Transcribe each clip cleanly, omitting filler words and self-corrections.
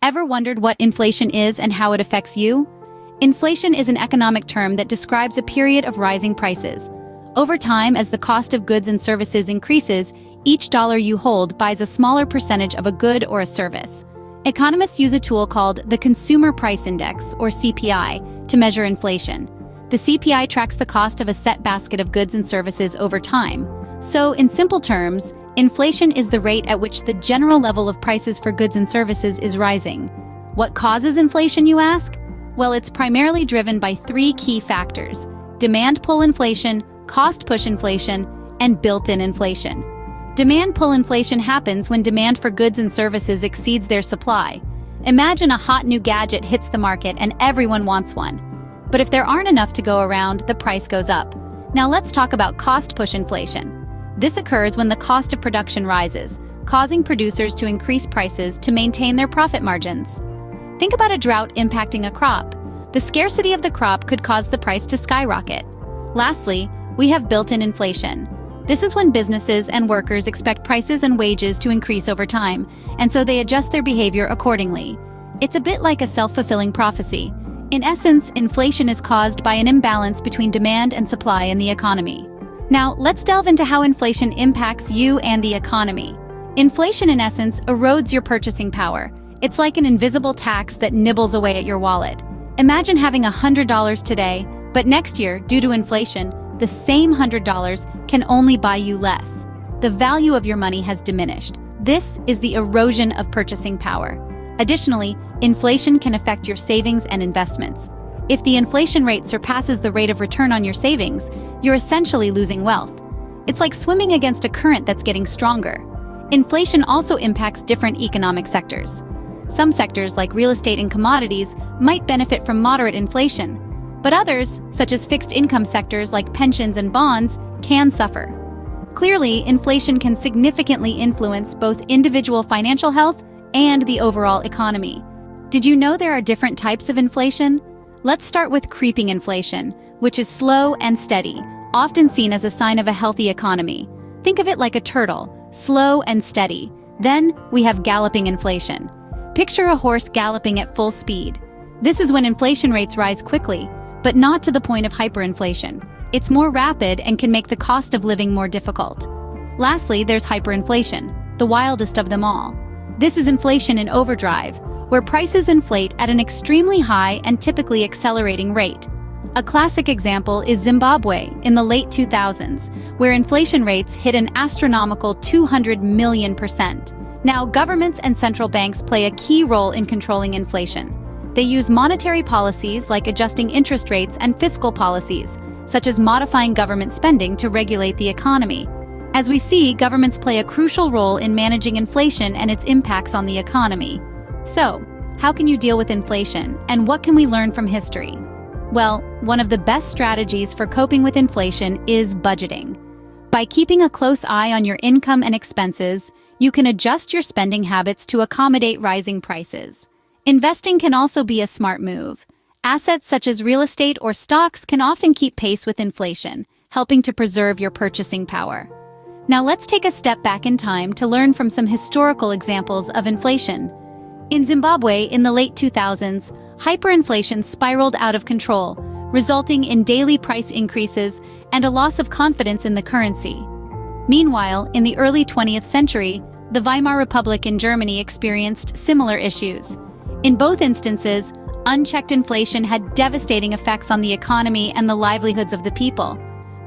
Ever wondered what inflation is and how it affects you? Inflation is an economic term that describes a period of rising prices. Over time, as the cost of goods and services increases, each dollar you hold buys a smaller percentage of a good or a service. Economists use a tool called the Consumer Price Index, or CPI, to measure inflation. The CPI tracks the cost of a set basket of goods and services over time. So, in simple terms, inflation is the rate at which the general level of prices for goods and services is rising. What causes inflation, you ask? Well, it's primarily driven by three key factors: demand pull inflation, cost push inflation, and built-in inflation. Demand pull inflation happens when demand for goods and services exceeds their supply. Imagine a hot new gadget hits the market and everyone wants one. But if there aren't enough to go around, the price goes up. Now let's talk about cost push inflation. This occurs when the cost of production rises, causing producers to increase prices to maintain their profit margins. Think about a drought impacting a crop. The scarcity of the crop could cause the price to skyrocket. Lastly, we have built-in inflation. This is when businesses and workers expect prices and wages to increase over time, and so they adjust their behavior accordingly. It's a bit like a self-fulfilling prophecy. In essence, inflation is caused by an imbalance between demand and supply in the economy. Now, let's delve into how inflation impacts you and the economy. Inflation, in essence, erodes your purchasing power. It's like an invisible tax that nibbles away at your wallet. Imagine having $100 today, but next year, due to inflation, the same $100 can only buy you less. The value of your money has diminished. This is the erosion of purchasing power. Additionally, inflation can affect your savings and investments. If the inflation rate surpasses the rate of return on your savings, you're essentially losing wealth. It's like swimming against a current that's getting stronger. Inflation also impacts different economic sectors. Some sectors, like real estate and commodities, might benefit from moderate inflation, but others, such as fixed income sectors like pensions and bonds, can suffer. Clearly, inflation can significantly influence both individual financial health and the overall economy. Did you know there are different types of inflation? Let's start with creeping inflation, which is slow and steady, often seen as a sign of a healthy economy. Think of it like a turtle, slow and steady. Then we have galloping inflation. Picture a horse galloping at full speed. This is when inflation rates rise quickly, but not to the point of hyperinflation. It's more rapid and can make the cost of living more difficult. Lastly, there's hyperinflation, the wildest of them all. This is inflation in overdrive, where prices inflate at an extremely high and typically accelerating rate. A classic example is Zimbabwe in the late 2000s, where inflation rates hit an astronomical 200 million%. Now, governments and central banks play a key role in controlling inflation. They use monetary policies like adjusting interest rates and fiscal policies, such as modifying government spending to regulate the economy. As we see, governments play a crucial role in managing inflation and its impacts on the economy. So, how can you deal with inflation, and what can we learn from history? Well, one of the best strategies for coping with inflation is budgeting. By keeping a close eye on your income and expenses, you can adjust your spending habits to accommodate rising prices. Investing can also be a smart move. Assets such as real estate or stocks can often keep pace with inflation, helping to preserve your purchasing power. Now let's take a step back in time to learn from some historical examples of inflation. In Zimbabwe in the late 2000s, hyperinflation spiraled out of control, resulting in daily price increases and a loss of confidence in the currency. Meanwhile, in the early 20th century, the Weimar Republic in Germany experienced similar issues. In both instances, unchecked inflation had devastating effects on the economy and the livelihoods of the people.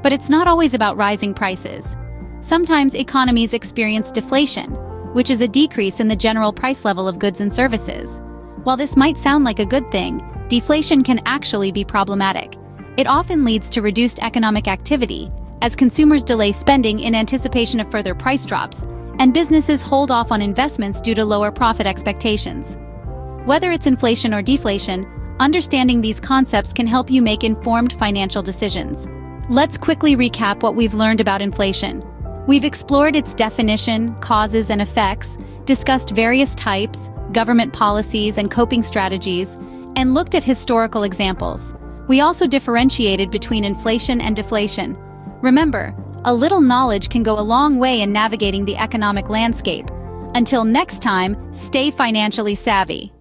But it's not always about rising prices. Sometimes economies experience deflation, which is a decrease in the general price level of goods and services. While this might sound like a good thing, deflation can actually be problematic. It often leads to reduced economic activity, as consumers delay spending in anticipation of further price drops, and businesses hold off on investments due to lower profit expectations. Whether it's inflation or deflation, understanding these concepts can help you make informed financial decisions. Let's quickly recap what we've learned about inflation. We've explored its definition, causes, and effects, discussed various types, government policies, and coping strategies, and looked at historical examples. We also differentiated between inflation and deflation. Remember, a little knowledge can go a long way in navigating the economic landscape. Until next time, stay financially savvy.